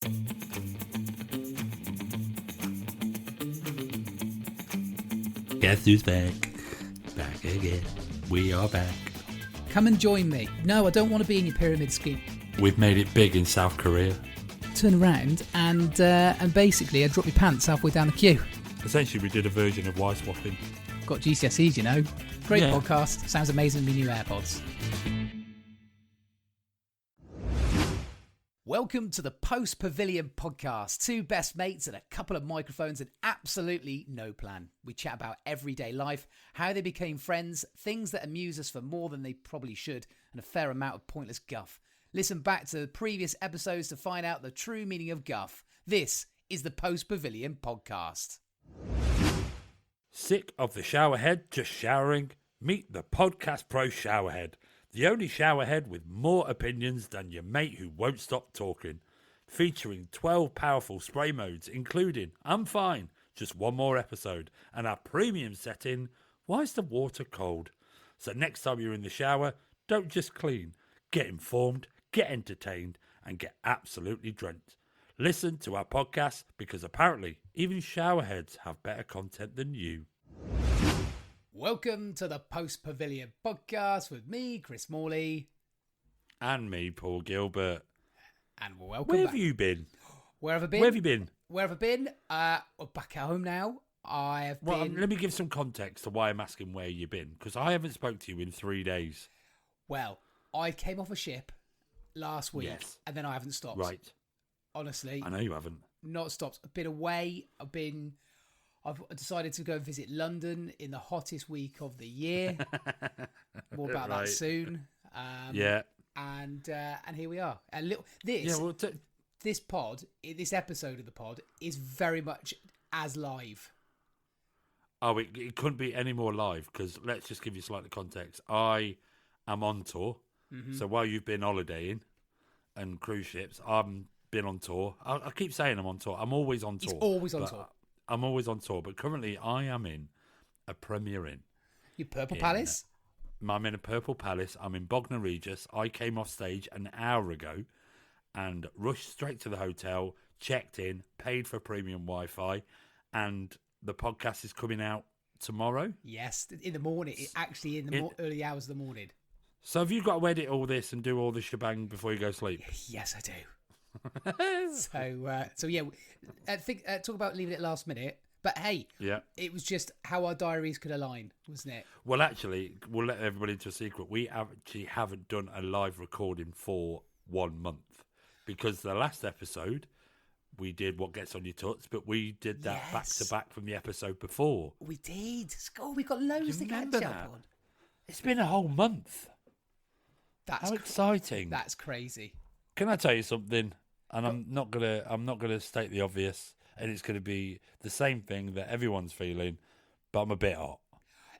Guess who's back? Back again. We are back. Come and join me. No, I don't want to be in your pyramid scheme. We've made it big in South Korea. Turn around and basically I drop your pants halfway down the queue. Essentially, we did a version of Y swapping. Got GCSEs, you know. Great Yeah. podcast. Sounds amazing with new AirPods. Welcome to the Post Pavilion podcast. Two best mates and a couple of microphones and absolutely no plan. We chat about everyday life, how they became friends, things that amuse us for more than they probably should, and a fair amount of pointless guff. Listen back to the previous episodes to find out the true meaning of guff. This is the Post Pavilion podcast. Sick of the showerhead just showering? Meet the Podcast Pro Showerhead. The only showerhead with more opinions than your mate who won't stop talking. Featuring 12 powerful spray modes, including I'm fine, just one more episode, and our premium setting, why is the water cold? So next time you're in the shower, don't just clean. Get informed, get entertained, and get absolutely drenched. Listen to our podcast because apparently even showerheads have better content than you. Welcome to the Post Pavilion podcast with me, Chris Morley. And me, Paul Gilbert. And welcome Where back. have you been? Where have I been? Where have you been? Where have I been? We're back at home now. I have Well, been... let me give some context to why I'm asking where you've been, because I haven't spoke to you in 3 days. Well, I came off a ship last week, Yes. and then I haven't stopped. Right. Honestly, I know you haven't. not stopped. I've been away. I've decided to go and visit London in the hottest week of the year. More about Right. that soon. Yeah. And here we are. This episode of the pod is very much as live. Oh, it couldn't be any more live, because let's just give you slightly context. I am on tour. Mm-hmm. So while you've been holidaying and cruise ships, I've been on tour. I keep saying I'm on tour. I'm always on tour. He's always on but tour. I'm always on tour, but currently I am in a Premier Inn. Your Purple Palace? I'm in a Purple Palace. I'm in Bognor Regis. I came off stage an hour ago and rushed straight to the hotel, checked in, paid for premium Wi-Fi, and the podcast is coming out tomorrow. Yes, in the morning. Actually, in the early hours of the morning. So have you got to edit all this and do all the shebang before you go to sleep? Yes, I do. So yeah, I think talk about leaving it last minute. But hey, Yeah. it was just how our diaries could align, wasn't it? Well, actually, we'll let everybody into a secret. We actually haven't done a live recording for 1 month, because the last episode we did What Gets On Your Tuts, but we did that back to back from the episode before. We did. Oh, we got loads to catch remember up that? on. It's been a whole month. That's How exciting! That's crazy. Can I tell you something? And I'm not gonna state the obvious, and it's gonna be the same thing that everyone's feeling, but I'm a bit hot.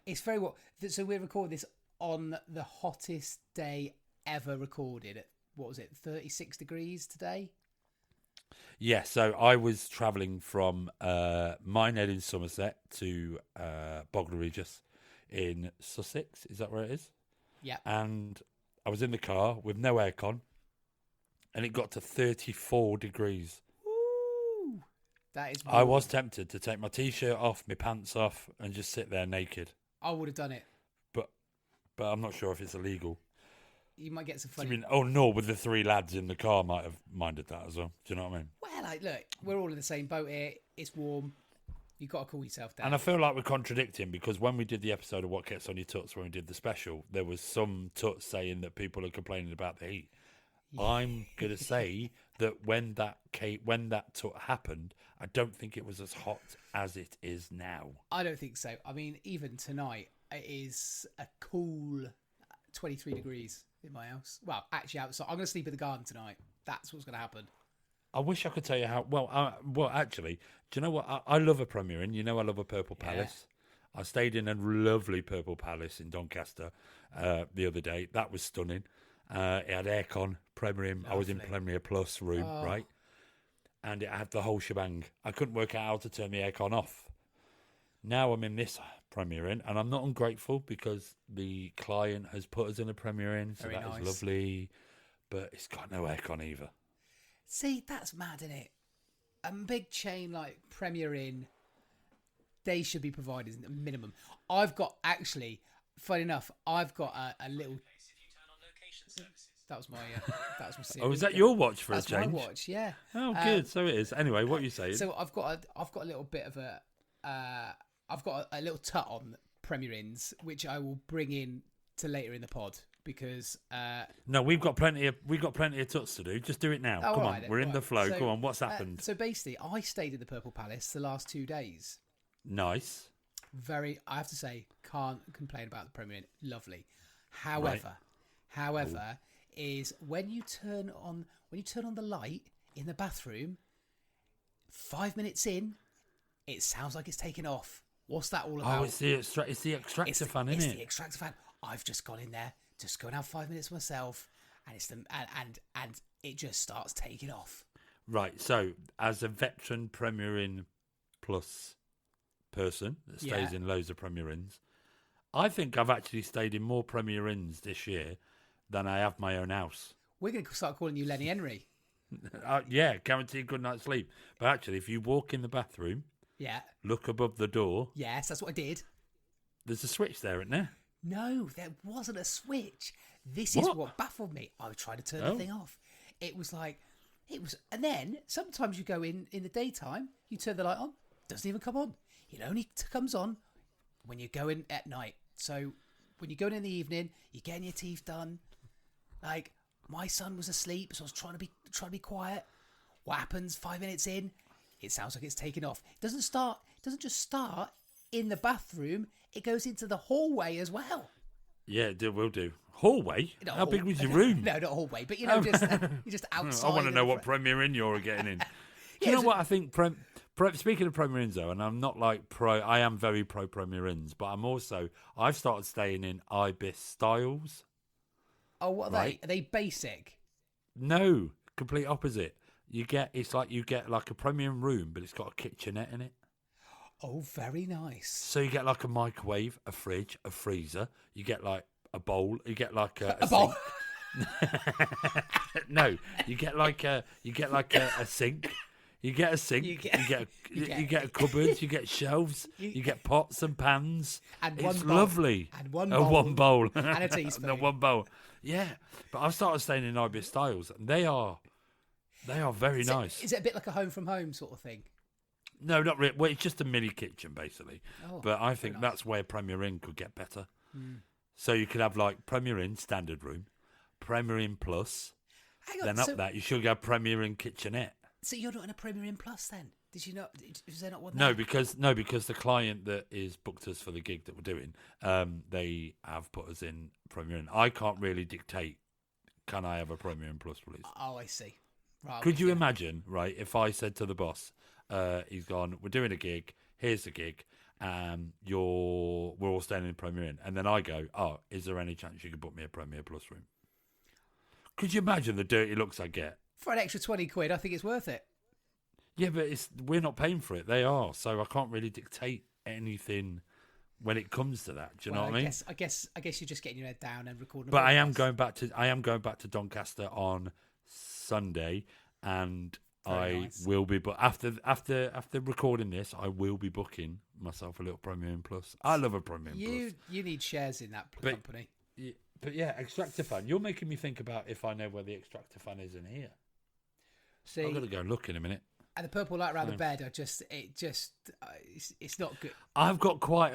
It's very what. So we're recording this on the hottest day ever recorded. At, what was it? 36 degrees today. Yeah, so I was travelling from Minehead in Somerset to Bognor Regis in Sussex. Is that where it is? Yeah. And I was in the car with no aircon, and it got to 34 degrees. Woo! That is. I was tempted to take my t-shirt off, my pants off, and just sit there naked. I would have done it. But I'm not sure if it's illegal. You might get some I funny. mean, oh no, with the 3 lads in the car might have minded that as well. Do you know what I mean? Well, like, look, we're all in the same boat here. It's warm. You've got to cool yourself down. And I feel like we're contradicting, because when we did the episode of What Gets On Your Tuts, when we did the special, there was some tuts saying that people are complaining about the heat. Yeah. I'm going to say that when that tut happened, I don't think it was as hot as it is now. I don't think so. I mean, even tonight, it is a cool 23 degrees in my house. Well, actually outside. I'm going to sleep in the garden tonight. That's what's going to happen. I wish I could tell you how. Well, actually, do you know what? I love a Premier Inn. You know, I love a Purple Palace. I stayed in a lovely Purple Palace in Doncaster the other day. That was stunning. It had aircon, Premier Inn. I was in Premier Plus room, right? And it had the whole shebang. I couldn't work out how to turn the aircon off. Now I'm in this Premier Inn, and I'm not ungrateful because the client has put us in a Premier Inn, so that is lovely. But it's got no aircon either. See, that's mad, isn't it? A big chain like Premier Inn, they should be providing a minimum. I've got, actually, funny enough, I've got a little... That was my Siri. Oh, is that your watch for a That's change? my watch, yeah. Oh, good. So it is. Anyway, what are you saying? So I've got a little bit of I've got a little tut on Premier Inns, which I will bring in to later in the pod because no, we've got plenty of tuts to do. Just do it now. Come on, we're in the flow. Come on, what's happened? So basically, I stayed at the Purple Palace the last 2 days. Nice. I have to say, can't complain about the Premier Inn. Lovely. However, is when you turn on the light in the bathroom, 5 minutes in, it sounds like it's taken off. What's that all about? Oh, it's the extractor fan, isn't it? It's the extractor fan. I've just gone in there, just go and have 5 minutes myself, and it's and it just starts taking off. Right. So, as a veteran Premier Inn Plus person that stays in loads of Premier Inns, I think I've actually stayed in more Premier Inns this year than I have my own house. We're going to start calling you Lenny Henry. Yeah, guaranteed good night's sleep. But actually, if you walk in the bathroom, look above the door. Yes, that's what I did. There's a switch there, isn't there? No, there wasn't a switch. This is what baffled me. I tried to turn the thing off. It was, and then sometimes you go in the daytime, you turn the light on, doesn't even come on. It only comes on when you go in at night. So when you go in the evening, you're getting your teeth done. Like, my son was asleep, so I was trying to be quiet. What happens 5 minutes in? It sounds like it's taken off. It doesn't just start in the bathroom. It goes into the hallway as well. Yeah, it will do. Hallway? How big was your room? No, not hallway, but you're just outside. I want to know what Premier Inn you're getting in. Do you know what I think? Speaking of Premier Inns, though, and I'm not I am very pro Premier Inns, but I've started staying in Ibis Styles. Oh, what are they? Are they basic? No, complete opposite. You get like a premium room, but it's got a kitchenette in it. Oh, very nice. So you get like a microwave, a fridge, a freezer. You get like a bowl. You get like a bowl. No, you get like a sink. You get a sink. You get a cupboard. You get shelves. You get pots and pans. And it's one lovely. Bowl. And one bowl. And a teaspoon. And one bowl. Yeah, but I've started staying in Ibis Styles, and they are very nice. Is it a bit like a home from home sort of thing? No, not really. Well, it's just a mini kitchen, basically. Oh, but I think that's where Premier Inn could get better. So you could have like Premier Inn standard room, Premier Inn Plus. Hang on, then up that, you should go Premier Inn kitchenette. So you're not in a Premier Inn Plus then? Did you not? Was there not one? No, because the client that is booked us for the gig that we're doing, they have put us in Premier Inn. I can't really dictate. Can I have a Premier Inn Plus, please? Oh, I see. Right, could you imagine, right? If I said to the boss, he's gone, we're doing a gig. Here's the gig. We're all staying in Premier Inn, and then I go, oh, is there any chance you could book me a Premier Plus room? Could you imagine the dirty looks I get? For an extra 20 quid, I think it's worth it. Yeah, but we're not paying for it. They are, so I can't really dictate anything when it comes to that. Do you know what I mean? I guess you're just getting your head down and recording. But I am going back to Doncaster on Sunday, and will be. But after recording this, I will be booking myself a little Premier Inn Plus. I love a Premier Inn Plus. You need shares in that company. But yeah, extractor fan. You're making me think about if I know where the extractor fan is in here. See, I'm gonna go and look in a minute. And the purple light around the bed, it's not good. I've got quite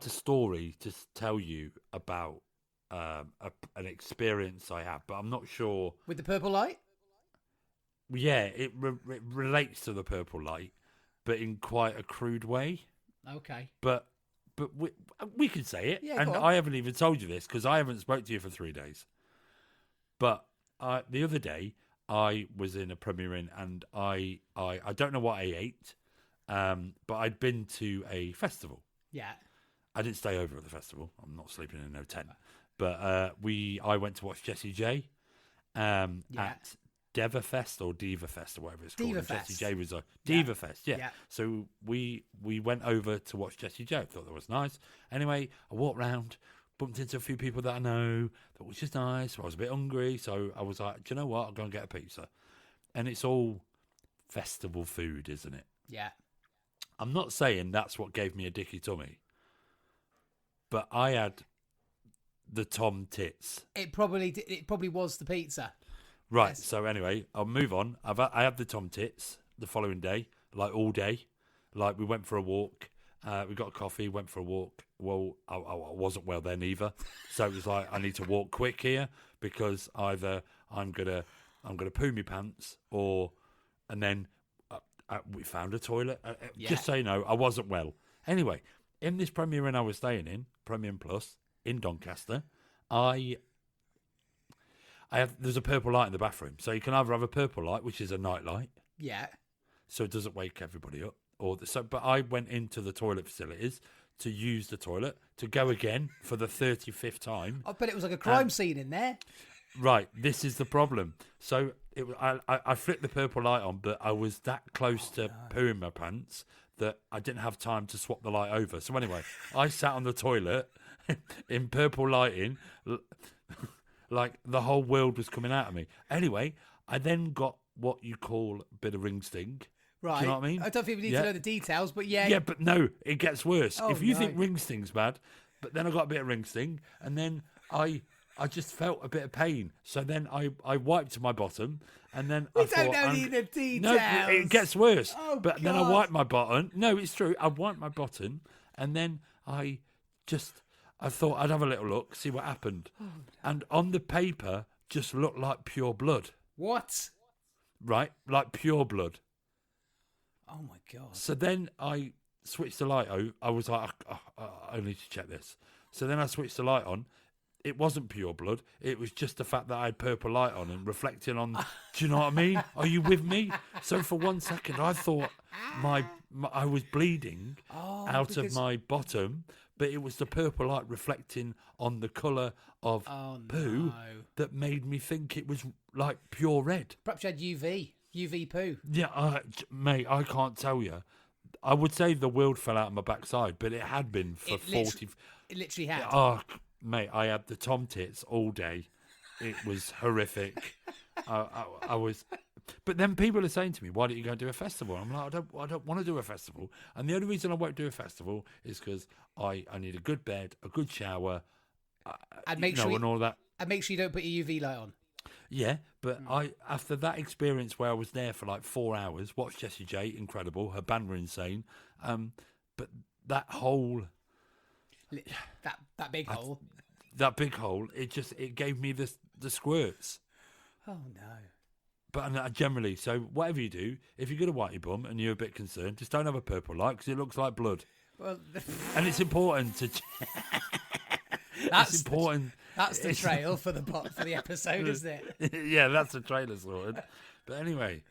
a story to tell you about an experience I had, but I'm not sure with the purple light. Yeah, it relates to the purple light, but in quite a crude way. Okay. But we can say it, yeah, and I haven't even told you this because I haven't spoke to you for 3 days. But the other day, I was in a Premier Inn, and I don't know what I ate, but I'd been to a festival. Yeah. I didn't stay over at the festival. I'm not sleeping in no tent. But I went to watch Jessie J at Devafest or Divafest or whatever it's called. Jessie J was a Divafest, yeah. So we went over to watch Jessie J. I thought that was nice. Anyway, I walked round, bumped into a few people that I know, that was just nice. I was a bit hungry, so I was like, do you know what? I'll go and get a pizza. and it's all festival food, isn't it? Yeah. I'm not saying that's what gave me a dicky tummy, but I had the Tom Tits. It probably was the pizza. Right. Yes. So anyway, I'll move on. I had the Tom Tits the following day, like all day. Like we went for a walk. We got a coffee, went for a walk. Well, I wasn't well then either, so it was like I need to walk quick here because either I'm gonna poo my pants and then we found a toilet. Just so you know, I wasn't well. Anyway, in this Premier Inn I was staying in, Premium Plus in Doncaster, there's a purple light in the bathroom, so you can either have a purple light, which is a night light, Yeah. so it doesn't wake everybody up, but I went into the toilet facilities to use the toilet to go again for the 35th time. I bet it was like a crime scene in there. Right, this is the problem. So I flicked the purple light on, but I was that close to pooing my pants that I didn't have time to swap the light over. So anyway, I sat on the toilet in purple lighting, like the whole world was coming out of me. Anyway, I then got what you call a bit of ring sting. Right. Do you know what I mean? I don't think we need to know the details, but yeah. Yeah, but no, it gets worse. Oh, if you no. think ring sting's bad, but then I got a bit of ring sting, and then I just felt a bit of pain. So then I wiped my bottom, and then We I don't thought, know the details. no, it gets worse. Oh, but then I God. wiped my bottom. No, it's true. I wiped my bottom, and then I thought I'd have a little look, see what happened. Oh, And on the paper, just looked like pure blood. What? Right? Like pure blood. Oh my God. So then I switched the light out. I was like, I need to check this. So then I switched the light on. It wasn't pure blood. It was just the fact that I had purple light on and reflecting on. Do you know what I mean? Are you with me? So for 1 second, I thought I was bleeding out of my bottom, but it was the purple light reflecting on the colour of poo that made me think it was like pure red. Perhaps you had UV poo. Yeah, mate, I can't tell you. I would say the world fell out of my backside, but it had been for 40... It literally had. Oh, mate, I had the Tom Tits all day. It was horrific. I was... But then people are saying to me, why don't you go and do a festival? I'm like, I don't want to do a festival. And the only reason I won't do a festival is because I need a good bed, a good shower, and make sure and all that. And make sure you don't put your UV light on. Yeah, but after that experience where I was there for like 4 hours, watched Jessie J, incredible, her band were insane. But that whole... That big hole. That big hole, it gave me the squirts. Oh, no. But generally, so whatever you do, if you're going to wipe your bum and you're a bit concerned, just don't have a purple light because it looks like blood. Well, and it's important to... That's important. That's the trail for the episode, isn't it? Yeah, that's the trailer sorted. But anyway...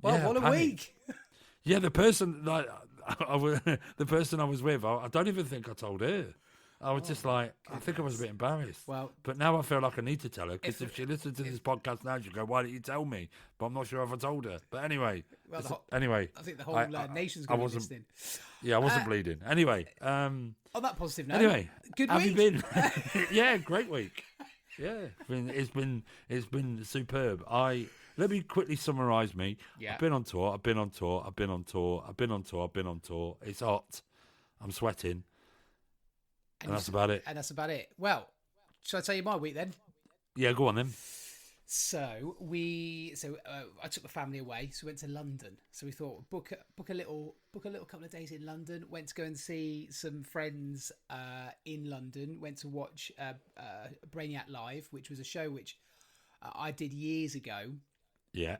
Well, yeah, what a week. Yeah, the person the person I was with, I don't even think I told her. I was just like, I think I was a bit embarrassed. Well, but now I feel like I need to tell her because if she listens to this podcast now, she'll go, "Why didn't you tell me?" But I'm not sure if I told her. But anyway, I think the whole nation's going to be listening. Yeah, I wasn't bleeding. Anyway, on that positive note. Anyway, good have week. you been? Yeah, great week. Yeah, it's been superb. Let me quickly summarise me. Yeah. I've been on tour. It's hot. I'm sweating. And that's about it. And that's about it. Well, shall I tell you my week then? Yeah, go on then. So I took the family away. So we went to London. So we thought book a little couple of days in London. Went to go and see some friends in London. Went to watch Brainiac Live, which was a show which I did years ago. Yeah.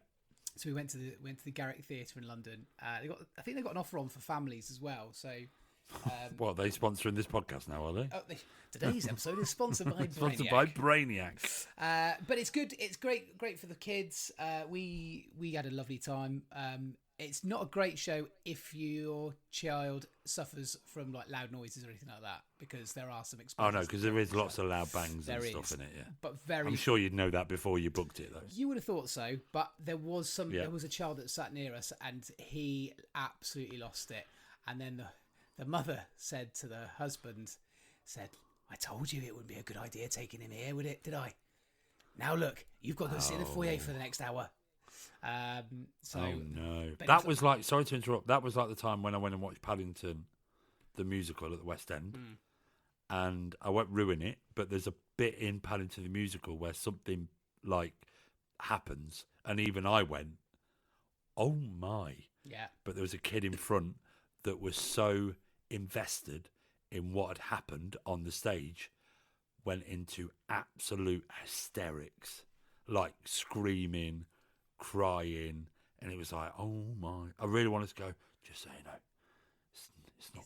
So we went to the Garrick Theatre in London. I think they got an offer on for families as well. So. What, are they sponsoring this podcast now, are they? Today's episode is sponsored by Brainiac. Sponsored by Brainiac. But it's good. It's great for the kids. We had a lovely time. It's not a great show if your child suffers from like loud noises or anything like that, because there are some experiences. Oh no, because there is lots of loud bangs and stuff in it. Yeah, but I'm sure you'd know that before you booked it, though. You would have thought so, but there was There was a child that sat near us, and he absolutely lost it. And then the mother said to the husband, "I told you it wouldn't be a good idea taking him here, would it? Did I? Now look, you've got to sit in the foyer for the next hour." So, oh no, but that was like. Sorry to interrupt. That was like the time when I went and watched Paddington, the musical at the West End, and I won't ruin it. But there's a bit in Paddington the musical where something like happens, and even I went, "Oh my!" yeah, But there was a kid in front that was so invested in what had happened on the stage, went into absolute hysterics, like screaming, crying, and it was like, oh my! I really wanted to go. Just so you know,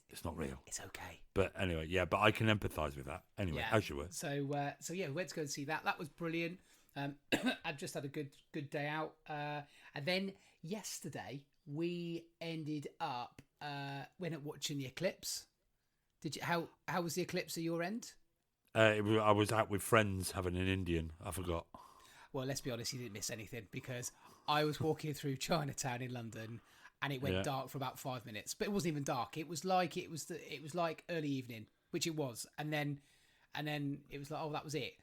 it's not real. it's okay. But anyway, yeah. But I can empathise with that. Anyway, Yeah. as you were. So yeah, we went to go and see that. That was brilliant. I've just had a good day out. And then yesterday we ended up went up watching the eclipse. Did you? How was the eclipse at your end? I was out with friends having an Indian. I forgot. Well, let's be honest, you didn't miss anything because I was walking through Chinatown in London, and it went dark for about 5 minutes. But it wasn't even dark. It was like like early evening, which it was, and then it was like, oh, that was it.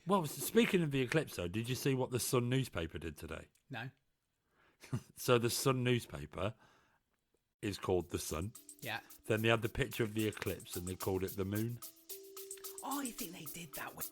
Well, speaking of the eclipse, though, did you see what the Sun newspaper did today? No. So the Sun newspaper is called the Sun. Yeah. Then they had the picture of the eclipse, and they called it the Moon. Oh, I think they did that way.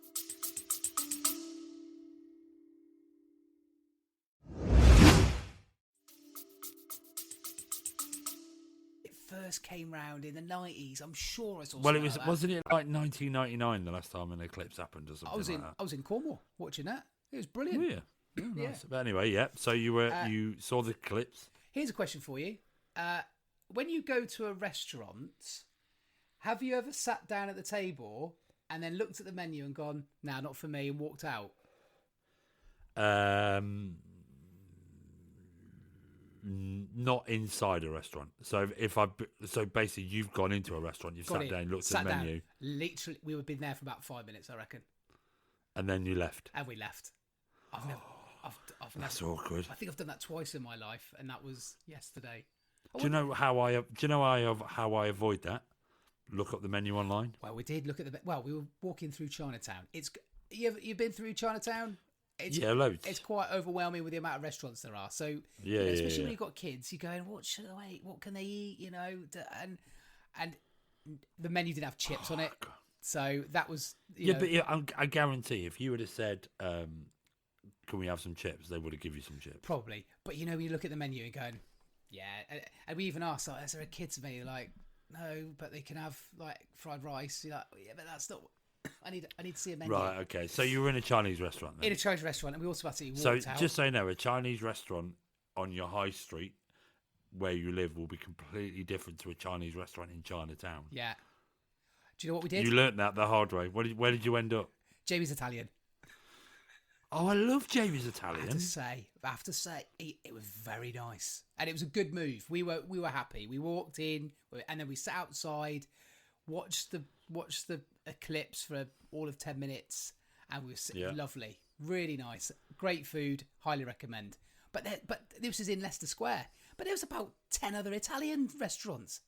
It first came round in the 90s. I'm sure I saw. Well, it was like that. wasn't it like 1999 the last time an eclipse happened or something I was in Cornwall watching that. It was brilliant. Oh, yeah. Oh, nice. But anyway, yeah. So you saw the eclipse. Here's a question for you. When you go to a restaurant, have you ever sat down at the table and then looked at the menu and gone, "Nah, not for me," and walked out? Not inside a restaurant. So basically you've gone into a restaurant, you've sat down, looked at the menu, Literally, we would have been there for about 5 minutes, I reckon, and then you left. and we left. I've never. That's awkward. I think I've done that twice in my life, and that was yesterday. Do you know how I avoid that? Look up the menu online. Well, we did look at the. Well, we were walking through Chinatown. You've been through Chinatown? Yeah, loads. It's quite overwhelming with the amount of restaurants there are. So especially when you've got kids, you're going, "What should I eat? What can they eat?" You know, and the menu didn't have chips on it, God. so that was But I guarantee if you would have said, "Can we have some chips?" they would have given you some chips. probably. But when you look at the menu and going, "Yeah," and we even asked, like, "Is there a kids menu?" Like, no, but they can have like fried rice. You're like, yeah, but that's not. I need to see a menu. Right, okay. So you were in a Chinese restaurant then? In a Chinese restaurant, and we automatically walked So out. just so you know, a Chinese restaurant on your high street where you live will be completely different to a Chinese restaurant in Chinatown. Yeah. Do you know what we did? You learnt that the hard way. Where did you end up? Jamie's Italian. Oh, I love Jamie's Italian. I have to say, it was very nice, and it was a good move. We were happy. We walked in, and then we sat outside, watched the eclipse for all of 10 minutes, and we were lovely, really nice, great food, highly recommend. But this is in Leicester Square, but there was about 10 other Italian restaurants.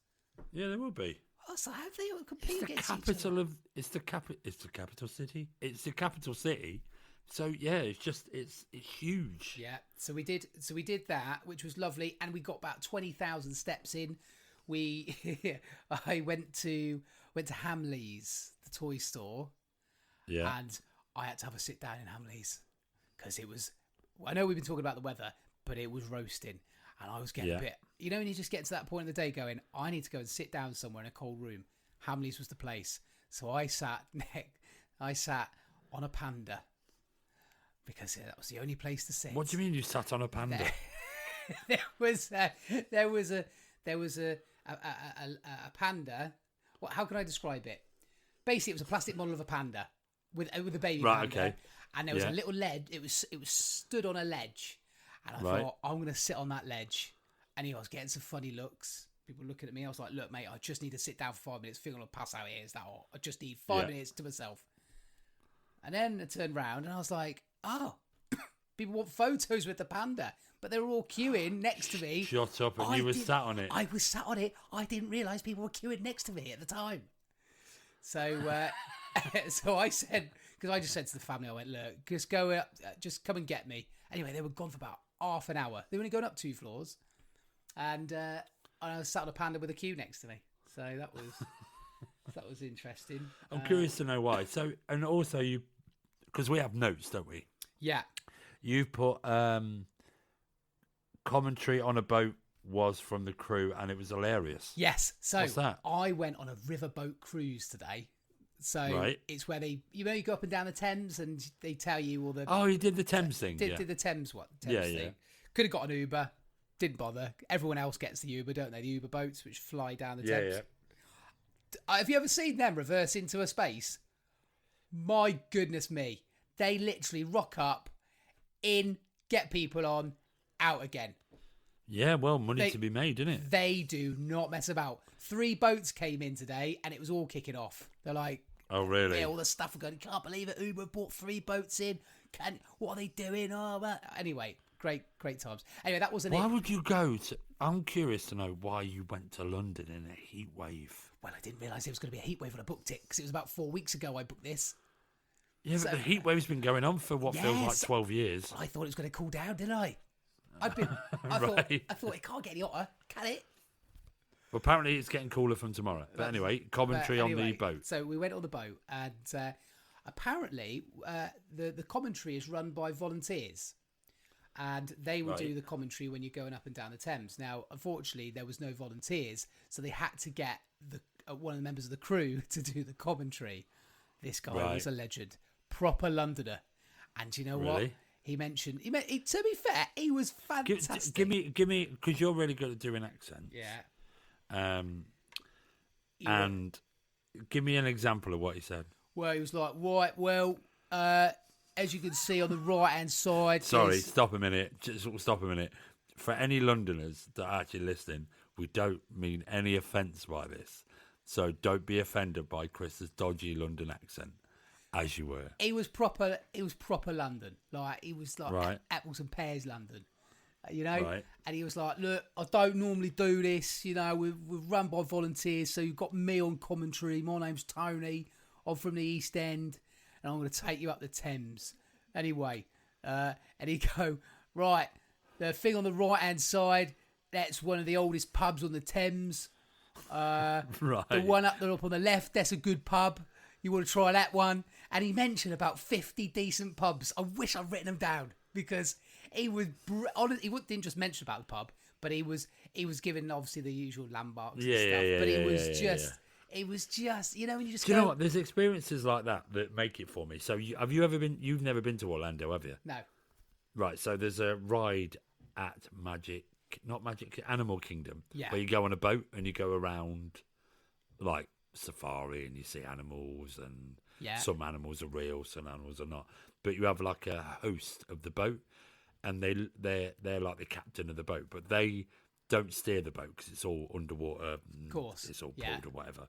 Yeah, there will be. Oh, so how have they all competed against each other? It's the capital city. It's the capital city. So yeah, it's huge. Yeah. So we did that, which was lovely, and we got about 20,000 steps in. I went to Hamleys, the toy store. Yeah. And I had to have a sit down in Hamleys because it was. I know we've been talking about the weather, but it was roasting, and I was getting a bit. And you just get to that point in the day going, I need to go and sit down somewhere in a cold room. Hamleys was the place, so I sat on a panda because that was the only place to sit. What do you mean you sat on a panda? There was a panda. What? How can I describe it? Basically, it was a plastic model of a panda with a baby panda. Okay. And there was a little ledge. It was stood on a ledge, and I thought, I'm going to sit on that ledge. And I was getting some funny looks. People looking at me. I was like, "Look, mate, I just need to sit down for 5 minutes. I think I'm going to pass out here. Is that all? I just need 5 minutes to myself." And then I turned round and I was like, "Oh, people want photos with the panda." But they were all queuing next to me. Shut up, and you were sat on it. I was sat on it. I didn't realise people were queuing next to me at the time. So, so I said, because I just said to the family, I went, "Look, just go up, just come and get me." Anyway, they were gone for about half an hour. They were only going up 2 floors, and I was sat on a panda with a queue next to me. So that was interesting. I'm curious to know why. So, and also because we have notes, don't we? Yeah. You've put commentary on a boat was from the crew, and it was hilarious. Yes. So what's that? I went on a riverboat cruise today. So it's where you go up and down the Thames, and they tell you all the. Oh, you did the Thames thing. Did the Thames thing. Yeah. Could have got an Uber. Didn't bother. Everyone else gets the Uber, don't they? The Uber boats which fly down the Thames. Yeah. Have you ever seen them reverse into a space? My goodness me. They literally rock up, in, get people on, out again. Yeah, well, money to be made, isn't it? They do not mess about. 3 boats came in today, and it was all kicking off. They're like, oh, really? Yeah, all the stuff are going, can't believe it. Uber brought 3 boats in. What are they doing? Oh, well. Anyway, great times. Anyway, that wasn't it. Why would you go to... I'm curious to know why you went to London in a heat wave. Well, I didn't realise it was going to be a heat wave when I booked it, because it was about 4 weeks ago I booked this. Yeah, but the heat wave's been going on for what feels like 12 years. I thought it was going to cool down, didn't I? I thought it can't get any hotter, can it? Well, apparently it's getting cooler from tomorrow. But anyway, commentary on the boat. So we went on the boat, and apparently the commentary is run by volunteers, and they will do the commentary when you're going up and down the Thames. Now, unfortunately, there was no volunteers, so they had to get one of the members of the crew to do the commentary. This guy was a legend, proper Londoner, and you know what? He mentioned. To be fair, he was fantastic. Give me, because you're really good at doing accents. Yeah. And give me an example of what he said. Well, he was like, right, well, as you can see on the right-hand side... Sorry, stop a minute. Just stop a minute. For any Londoners that are actually listening, we don't mean any offence by this. So don't be offended by Chris's dodgy London accent, as you were. He was proper London. Like, he was like apples and pears London. You know? Right. And he was like, look, I don't normally do this. You know, we're run by volunteers, so you've got me on commentary. My name's Tony. I'm from the East End, and I'm going to take you up the Thames. Anyway, and he'd go, right, the thing on the right-hand side, that's one of the oldest pubs on the Thames. Right. The one up on the left, that's a good pub. You want to try that one? And he mentioned about 50 decent pubs. I wish I'd written them down, because he was he didn't just mention about the pub, but he was giving obviously the usual landmarks and stuff. But it was just, you know, when you just Do you know what? There's experiences like that make it for me. So you've never been to Orlando, have you? No. Right. So there's a ride at Animal Kingdom, where you go on a boat and you go around like safari and you see animals, and some animals are real, some animals are not. But you have like a host of the boat, and they're like the captain of the boat, but they don't steer the boat because it's all underwater. Of course, it's all pulled or whatever.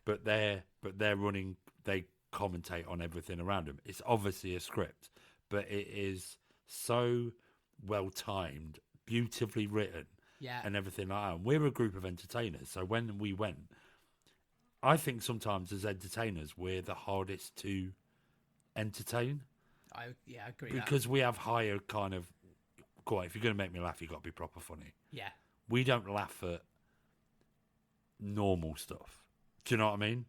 But they're running. They commentate on everything around them. It's obviously a script, but it is so well timed, beautifully written, and everything like that. And we're a group of entertainers, so when we went, I think sometimes as entertainers we're the hardest to entertain. I agree. Because we have higher kind of. Quite, if you're going to make me laugh, you've got to be proper funny. Yeah. We don't laugh at normal stuff. Do you know what I mean?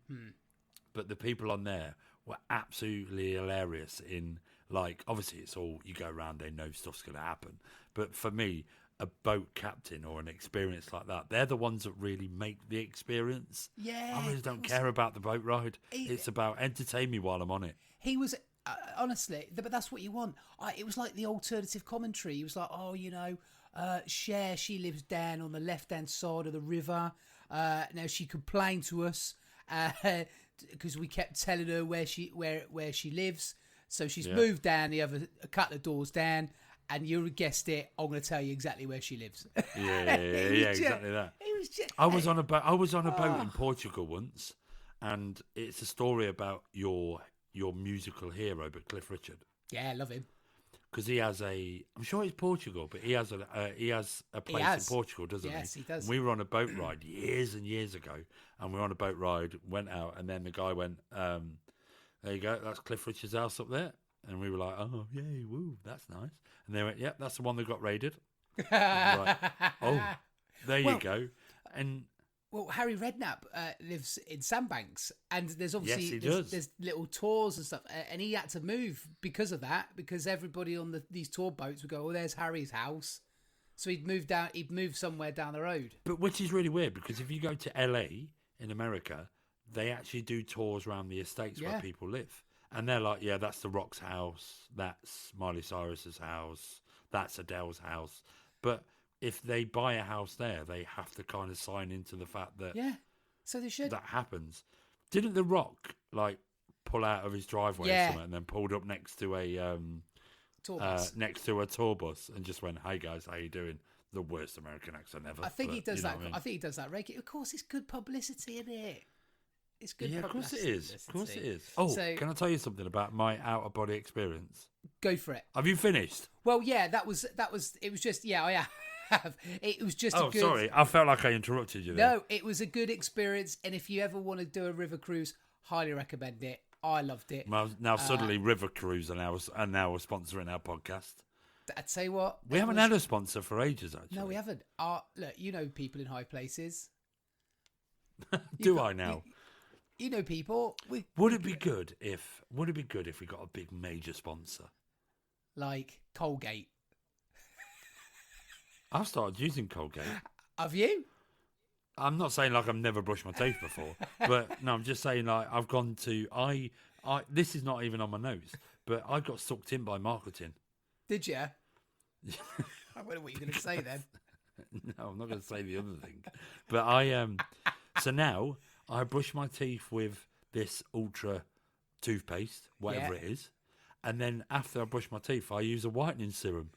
But the people on there were absolutely hilarious in, like, obviously it's all, you go around, they know stuff's going to happen. But for me, a boat captain or an experience like that, they're the ones that really make the experience. Yeah. I really don't care about the boat ride. It's about entertain me while I'm on it. He was... honestly, but that's what you want. It was like the alternative commentary. He was like, oh, you know, Cher, she lives down on the left-hand side of the river. Now she complained to us because we kept telling her where she lives. So she's moved down a couple of doors down, and you guessed it. I'm going to tell you exactly where she lives. Yeah, exactly that. I was on a boat in Portugal once, and it's a story about your musical hero, but Cliff Richard. Yeah, I love him. Because he has I'm sure it's Portugal, but he has a place in Portugal, doesn't he? Yes, he does. And we were on a boat ride years and years ago, and we were on a boat ride, went out, and then the guy went, there you go, that's Cliff Richard's house up there. And we were like, oh, yay, woo, that's nice. And they went, yep, that's the one that got raided. Like, oh, there you go. And well, Harry Redknapp lives in Sandbanks, and there's obviously Yes, he does. there's little tours and stuff, and he had to move because of that, because everybody on these tour boats would go, oh, there's Harry's house. So he'd moved somewhere down the road. But which is really weird, because if you go to LA in America, they actually do tours around the estates where people live. And they're like, yeah, that's The Rock's house, that's Miley Cyrus's house, that's Adele's house. But if they buy a house there, they have to kind of sign into the fact that so they should. that happens. Didn't The Rock like pull out of his driveway or something and then pulled up next to a Tour bus. next to a tour bus and just went, "Hey guys, how you doing?" The worst American accent ever. I think he does that. I mean? I think he does that regularly. Of course, it's good publicity, isn't it? It's good. Yeah, of course it is. Of course it is. Oh, So, can I tell you something about my out of body experience? Go for it. Have you finished? Well, yeah, that was. It was just. Yeah, I have. It was just. Oh, a good, sorry, I felt like I interrupted you there. No, it was a good experience, and if you ever want to do a river cruise, highly recommend it. I loved it. Now suddenly River Cruise are now sponsoring our podcast. I'd say what We haven't had a sponsor for ages, actually. No, we haven't. Look, you know people in high places. Do I now? You know people. Would it be good if we got a big major sponsor? Like Colgate. I've started using Colgate. Have you? I'm not saying like I've never brushed my teeth before, but no, I'm just saying like I've gone to I this is not even on my notes, but I got sucked in by marketing. Did you? I wonder what you're going to say then. No, I'm not going to say the other thing, but I so now I brush my teeth with this ultra toothpaste, whatever it is, and then after I brush my teeth, I use a whitening serum.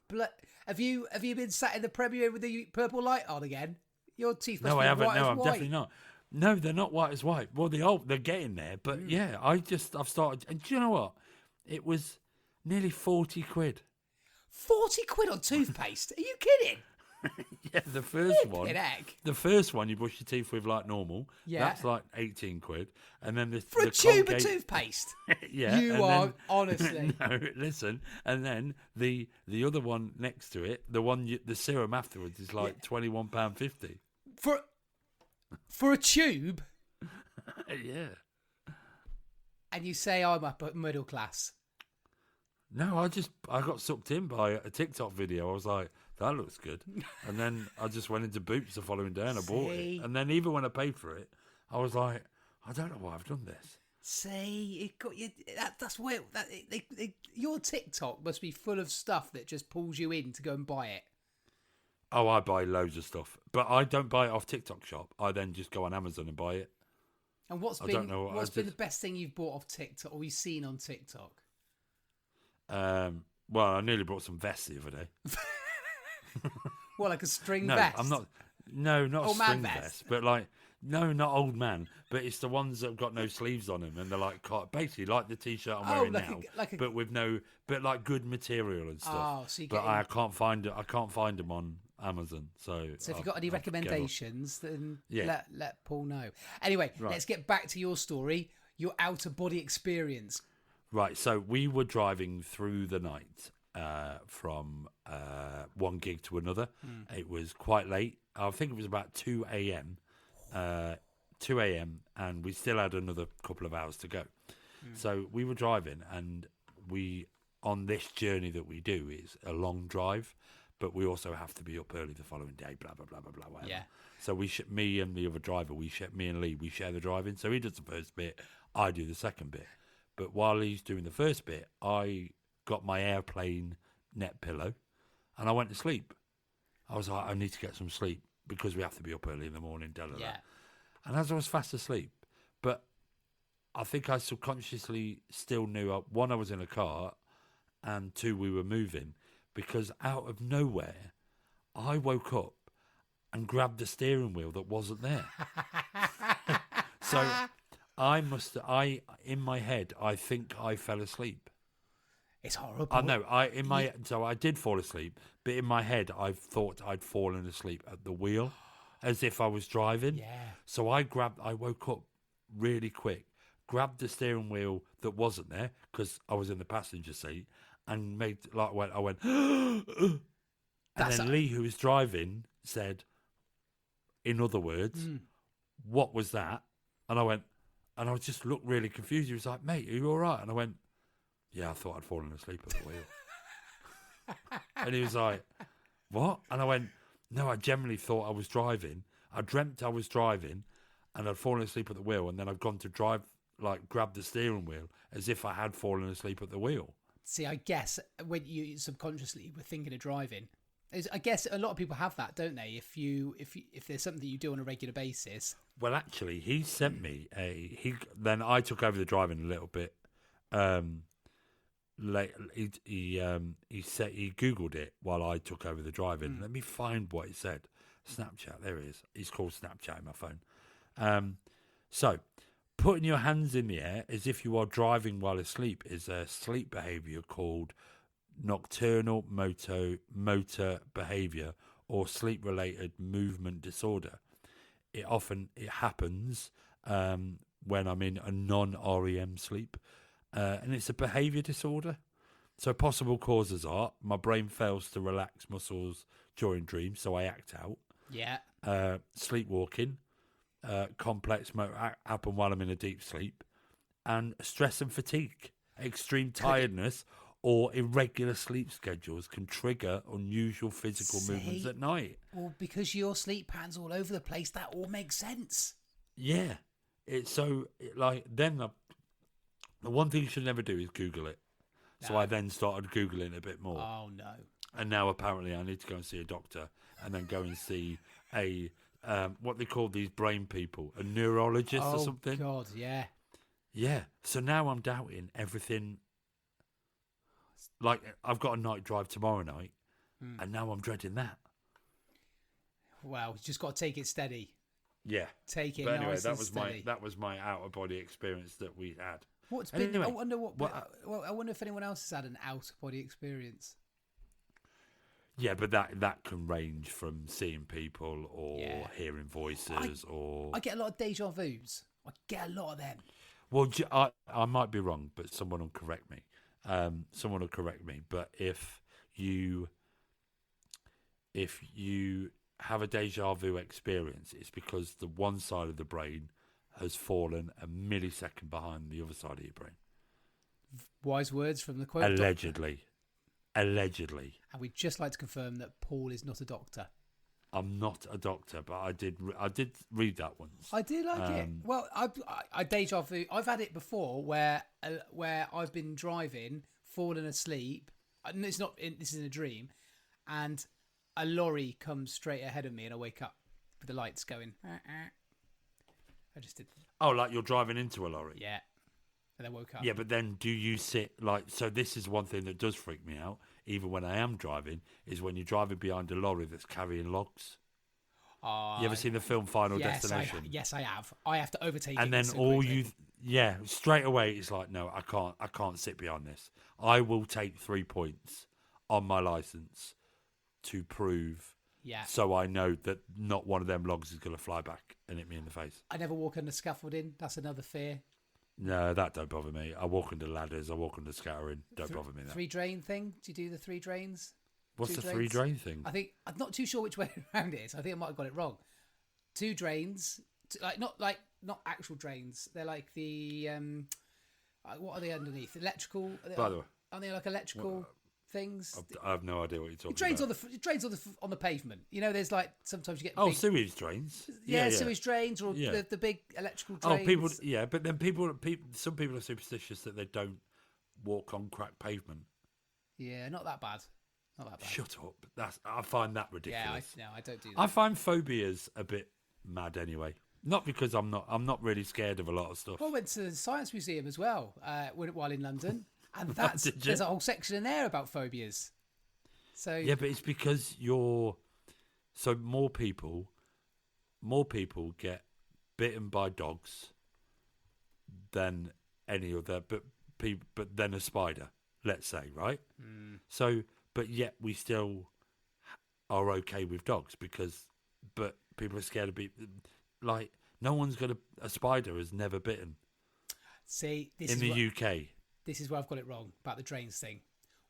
But have you been sat in the premiere with the purple light on again? Your teeth must No, be I haven't. white as No, I'm white. definitely not. No, they're not white as white. Well, they're getting there, but yeah, I've started. And do you know what? It was nearly 40 quid. 40 quid on toothpaste? Are you kidding? Yeah, the first one. Heck. The first one you brush your teeth with like normal. Yeah. That's like 18 quid. And then For the a tube Colgate, of toothpaste? Yeah. You and are, then, honestly. No, listen. And then the other one next to it, the serum afterwards is like £21.50. For a tube? Yeah. And you say I'm upper middle class? No, I got sucked in by a TikTok video. I was like, that looks good. And then I just went into Boots the following day and I bought it. And then even when I paid for it, I was like, I don't know why I've done this. See, it got you. That's where your TikTok must be full of stuff that just pulls you in to go and buy it. Oh, I buy loads of stuff, but I don't buy it off TikTok shop. I then just go on Amazon and buy it. And what's been the best thing you've bought off TikTok or you've seen on TikTok? Well, I nearly bought some vests the other day. Well, like a string No, vest? I'm not. No, not Old a man string vest. vest, but like no, not old man. But it's the ones that have got no sleeves on them, and they're like basically like the t-shirt I'm wearing now, but with no, but like good material and stuff. Oh, so you but get I can't find it. I can't find them on Amazon. So if you've got any recommendations, then Yeah. let Paul know. Anyway, let's get back to your story, your out of body experience. Right, so we were driving through the night from one gig to another. It was quite late. I think it was about 2 a.m. 2 a.m. and we still had another couple of hours to go. So we were driving, and on this journey that we do is a long drive, but we also have to be up early the following day, blah, blah, blah, blah, blah, whatever. Yeah. So me and the other driver, me and Lee, we share the driving. So he does the first bit, I do the second bit. But while he's doing the first bit, I got my airplane net pillow and I went to sleep. I was like, I need to get some sleep because we have to be up early in the morning. Yeah. And as I was fast asleep, but I think I subconsciously still knew, one, I was in a car, and two, we were moving, because out of nowhere, I woke up and grabbed the steering wheel that wasn't there. So in my head, I think I fell asleep. It's horrible. So I did fall asleep, but in my head, I thought I'd fallen asleep at the wheel, as if I was driving. Yeah. So I woke up really quick, grabbed the steering wheel that wasn't there because I was in the passenger seat, and made like I went, and then Lee, who was driving, said, in other words, what was that? And I went, and I just looked really confused. He was like, mate, are you all right? And I went, yeah, I thought I'd fallen asleep at the wheel. And he was like, what? And I went, no, I generally thought I was driving. I dreamt I was driving, and I'd fallen asleep at the wheel, and then I'd gone to drive, like grab the steering wheel as if I had fallen asleep at the wheel. See, I guess when you subconsciously were thinking of driving, I guess a lot of people have that, don't they? If there's something that you do on a regular basis. Well, actually, he sent me then I took over the driving a little bit. He googled it while I took over the driving. Let me find what he said. Snapchat, there he is. He's called Snapchat in my phone. So, putting your hands in the air as if you are driving while asleep is a sleep behaviour called nocturnal motor behaviour or sleep-related movement disorder. It happens when I'm in a non-REM sleep, and it's a behaviour disorder. So possible causes are my brain fails to relax muscles during dreams, so I act out. Yeah. Sleepwalking, complex motor happen while I'm in a deep sleep, and stress and fatigue, extreme tiredness, or irregular sleep schedules can trigger unusual physical movements at night. Well, because your sleep patterns all over the place, that all makes sense. Yeah. The one thing you should never do is Google it. No. So I then started Googling a bit more. Oh, no. And now apparently I need to go and see a doctor and then go and see a, what they call these brain people, a neurologist or something. Oh, God, yeah. Yeah. So now I'm doubting everything. Like, I've got a night drive tomorrow night, and now I'm dreading that. Well, you just got to take it steady. Yeah. Take it but anyway, nice and steady. that was my out-of-body experience that we had. What's been? Anyway, I wonder if anyone else has had an out-of-body experience. Yeah, but that can range from seeing people or hearing voices I get a lot of deja vus. I get a lot of them. Well, I might be wrong, but someone will correct me. But if you have a deja vu experience, it's because the one side of the brain has fallen a millisecond behind the other side of your brain. Wise words from the quote. Allegedly. And we'd just like to confirm that Paul is not a doctor. I'm not a doctor, but I did read that once. I do like it. Well, I deja vu. I've had it before where I've been driving, fallen asleep. This is in a dream, and a lorry comes straight ahead of me, and I wake up with the lights going. I just did. Oh, like you're driving into a lorry? Yeah. And then woke up. Yeah, but then do you sit so this is one thing that does freak me out, even when I am driving, is when you're driving behind a lorry that's carrying logs. You ever seen the film Final Destination? Yes, I have. I have to overtake and it. And then straight away it's like, no, I can't sit behind this. I will take 3 points on my licence to prove so I know that not one of them logs is going to fly back and hit me in the face. I never walk under scaffolding. That's another fear. No, that don't bother me. I walk under ladders. I walk under scattering. Don't bother me. That 3 drain thing. Do you do the 3 drains? What's the 3 drain thing? I think I'm not too sure which way around it is. I think I might have got it wrong. 2 drains, not actual drains. They're like the what are they underneath? Electrical. By the way, are they like electrical things? I have no idea what you're talking about. It drains on the pavement. You know, there's like sometimes you get big, sewage drains. Yeah, sewage drains or the big electrical drains. Oh, people. Yeah, but then some people are superstitious that they don't walk on cracked pavement. Yeah, not that bad. Not that bad. Shut up. I find that ridiculous. Yeah, I don't do that. I find phobias a bit mad anyway. Not because I'm not really scared of a lot of stuff. Well, I went to the Science Museum as well while in London. And there's a whole section in there about phobias. So yeah, but it's because more people get bitten by dogs than any other, but then a spider, let's say, right? So, but yet we still are okay with dogs but people are scared of like no one's a spider has never bitten. See, in the UK. This is where I've got it wrong about the drains thing.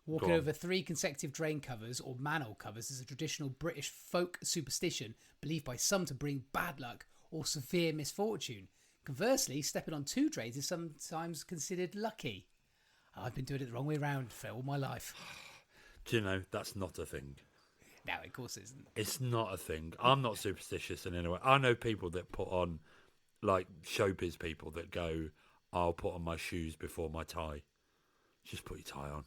Walking Go on. over 3 consecutive drain covers or manhole covers is a traditional British folk superstition believed by some to bring bad luck or severe misfortune. Conversely, stepping on 2 drains is sometimes considered lucky. I've been doing it the wrong way around for all my life. Do you know, that's not a thing. No, of course it isn't. It's not a thing. I'm not superstitious in any way. I know people that put on, like showbiz people that go, I'll put on my shoes before my tie. Just put your tie on.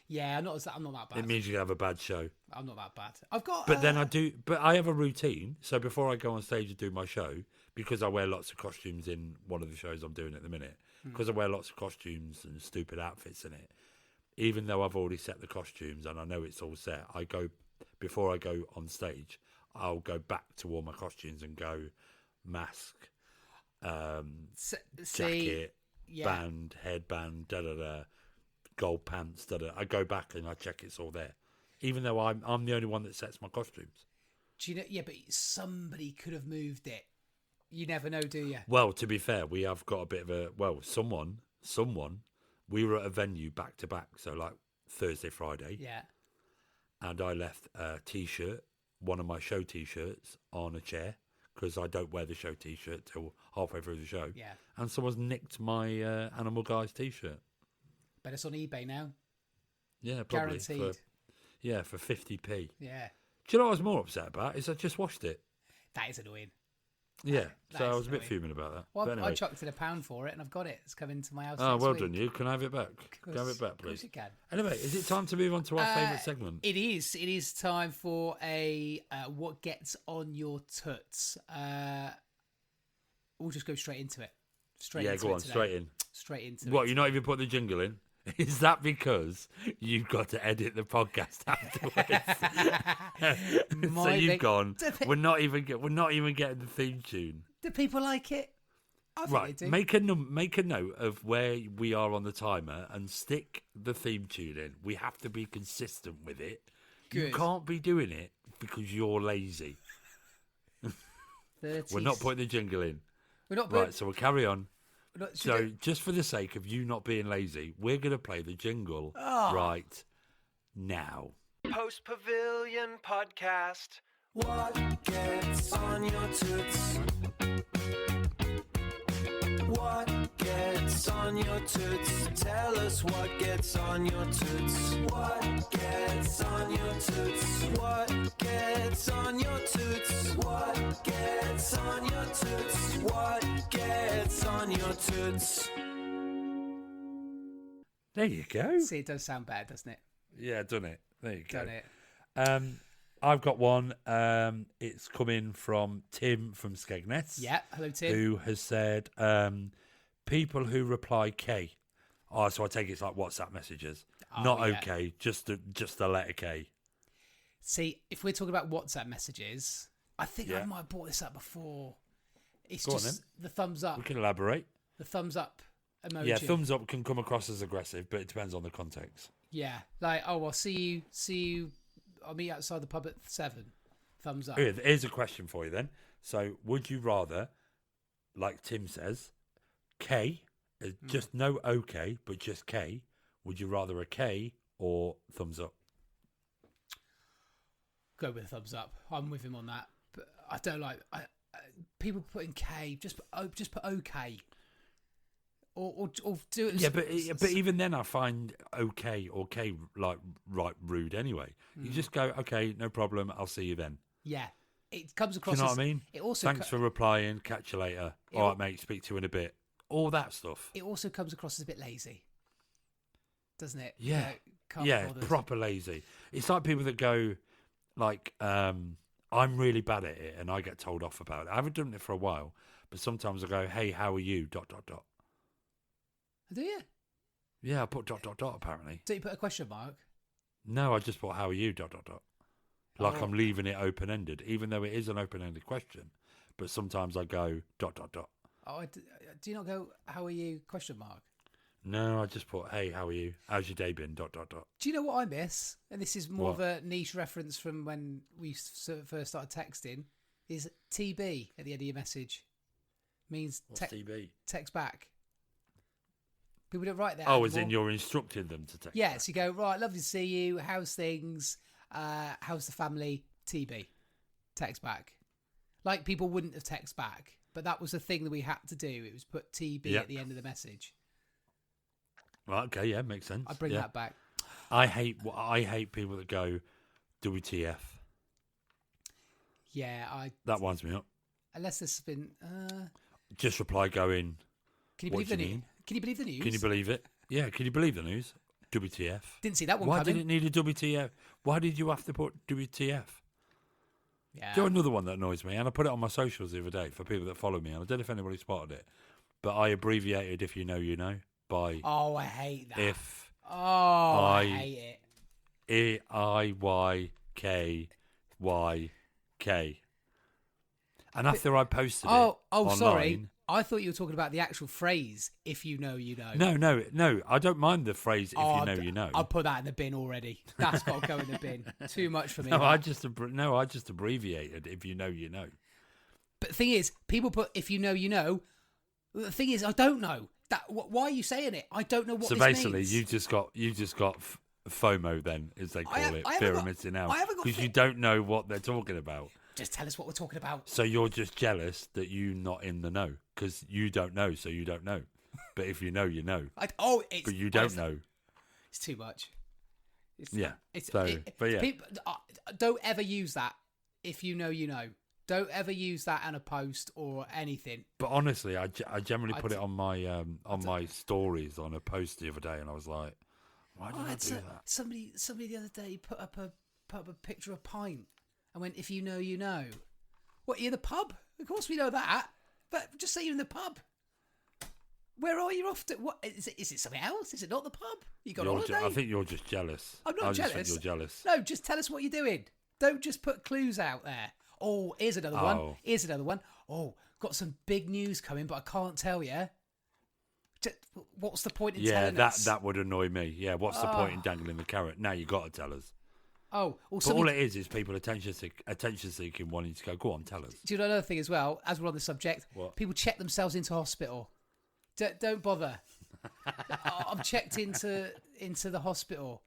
Yeah, I'm not that bad. It means you have a bad show. I'm not that bad. I've got... But then I have a routine. So before I go on stage and do my show, because I wear lots of costumes in one of the shows I'm doing at the minute, because I wear lots of costumes and stupid outfits in it, even though I've already set the costumes and I know it's all set, before I go on stage, I'll go back to all my costumes and go mask, jacket, band, headband, da-da-da, gold pants, da-da. I go back and I check it's all there. Even though I'm the only one that sets my costumes. Do you know? Yeah, but somebody could have moved it. You never know, do you? Well, to be fair, we have got a bit of a... Well, someone... We were at a venue back to back, so like Thursday, Friday. Yeah. And I left a T-shirt, one of my show T-shirts, on a chair because I don't wear the show T-shirt till halfway through the show. Yeah. And someone's nicked my Animal Guys T-shirt. Bet it's on eBay now. Yeah, probably. Guaranteed. For 50p. Yeah. Do you know what I was more upset about? Is I just washed it. That is annoying. Yeah, That so is I was a bit annoying. fuming about that. Well, But anyway. I chucked in £1 for it and I've got it. It's coming to my house Oh, next well week. done you. Can I have it back? Can I have it back, Of course please? you can. Anyway, is it time to move on to our favourite segment? It is. It is time for a What Gets On Your Tuts. We'll just go straight into it. Straight into Go it on, today. straight in. Straight into What, it. you're not even putting the jingle in? Is that because you've got to edit the podcast afterwards? So you've gone. We're not even getting the theme tune. Do people like it? I think Right, they do. make a note of where we are on the timer and stick the theme tune in. We have to be consistent with it. You Good. can't be doing it because you're lazy. We're not putting the jingle in. We're not Right, so we'll carry on. Should So, just for the sake of you not being lazy, we're going to play the jingle right now. Post Pavilion Podcast. What gets on your toots? What gets on your toots? Tell us what gets on your toots. What gets on your toots? What gets on your toots? What gets on your toots? What gets on your toots? There you go. See, it does sound bad, doesn't it? Yeah, done it. There you go. Done it. I've got one. It's coming from Tim from Skegness. Yeah. Hello, Tim. Who has said, people who reply K. Oh, so I take it's like WhatsApp messages. Not yeah. okay, just the letter K. See, if we're talking about WhatsApp messages, I think I Yeah. might have brought this up before. It's Go on, just the thumbs up. We can elaborate. The thumbs up emoji. Yeah, thumbs up can come across as aggressive, but it depends on the context. Yeah. Like, oh, I'll see you. I'll meet you outside the pub at 7. Thumbs up. Here's a question for you then. So, would you rather, like Tim says, K, just no OK, but just K? Would you rather a K or thumbs up? Go with a thumbs up. I'm with him on that. But I don't like people putting K. Just put OK. Or do it. Yeah, but even then, I find OK or K like right rude anyway. You just go, okay, no problem. I'll see you then. Yeah, it comes Do across. you know as, what I mean? It also Thanks for replying. Catch you later. All right, mate. Speak to you in a bit. All that stuff. It also comes across as a bit lazy, doesn't it? Yeah, You know, can't yeah, be bothered. proper lazy. It's like people that go, like, I'm really bad at it, and I get told off about it. I haven't done it for a while, but sometimes I go, hey, how are you? ... Do you? Yeah, I put ... apparently. Do you put a question mark? No, I just put how are you ... Like Oh. I'm leaving it open ended, even though it is an open ended question. But sometimes I go ... Oh, do you not go? How are you? Question mark. No, I just put hey, how are you? How's your day been ? Do you know what I miss? And this is more What? of a niche reference from when we first started texting. Is TB at the end of your message means What's TB? text back. People don't write that. Oh, as anymore. in you're instructing them to text. Yes, you go, right, lovely to see you. How's things? How's the family? TB. Text back. Like people wouldn't have text back, but that was the thing that we had to do. It was put TB at the end of the message. Well, okay, yeah, makes sense. I bring that back. I hate people that go WTF. Yeah, that winds me up. Unless this has been. Just reply going. Can you believe the news? Can you believe the news? Can you believe it? Yeah, can you believe the news? WTF. Didn't see that one Why coming. did it need a WTF? Why did you have to put WTF? Yeah. Do you know another one that annoys me? And I put it on my socials the other day for people that follow me. And I don't know if anybody spotted it, but I abbreviated "if you know, you know" by. Oh, I hate that. If. I hate it. IYKYK. And after I posted it. Online, sorry. I thought you were talking about the actual phrase, if you know, you know. No. I don't mind the phrase, if you know, you know. I'll put that in the bin already. That's got to go in the bin. Too much for me. I just abbreviated, if you know, you know. But the thing is, people put, if you know, you know. The thing is, I don't know. Why are you saying it? I don't know what this means. So basically, you just got FOMO then, as they call it, fear of missing out. Because you don't know what they're talking about. Just tell us what we're talking about. So you're just jealous that you're not in the know because you don't know, so you don't know. But if you know, you know. But you don't know. It's too much. People, don't ever use that. If you know, you know. Don't ever use that in a post or anything. But honestly, I generally put it on my stories on a post the other day, and I was like, why did I do that? Somebody the other day put up a picture of a pint. I went, if you know, you know. What, you're in the pub? Of course we know that. But just say you're in the pub. Where are you off to? What is it something else? Is it not the pub? You got holiday? I think you're just jealous. I'm not jealous. I just think you're jealous. No, just tell us what you're doing. Don't just put clues out there. Oh, here's another one. Here's another one. Oh, got some big news coming, but I can't tell you. What's the point in telling us? Yeah, that would annoy me. Yeah, what's the point in dangling the carrot? Now you got to tell us. Oh, but all it is people attention seeking, wanting to go on, tell us. Do you know another thing as well? As we're on the subject, what? People check themselves into hospital. Don't bother. I'm checked into the hospital,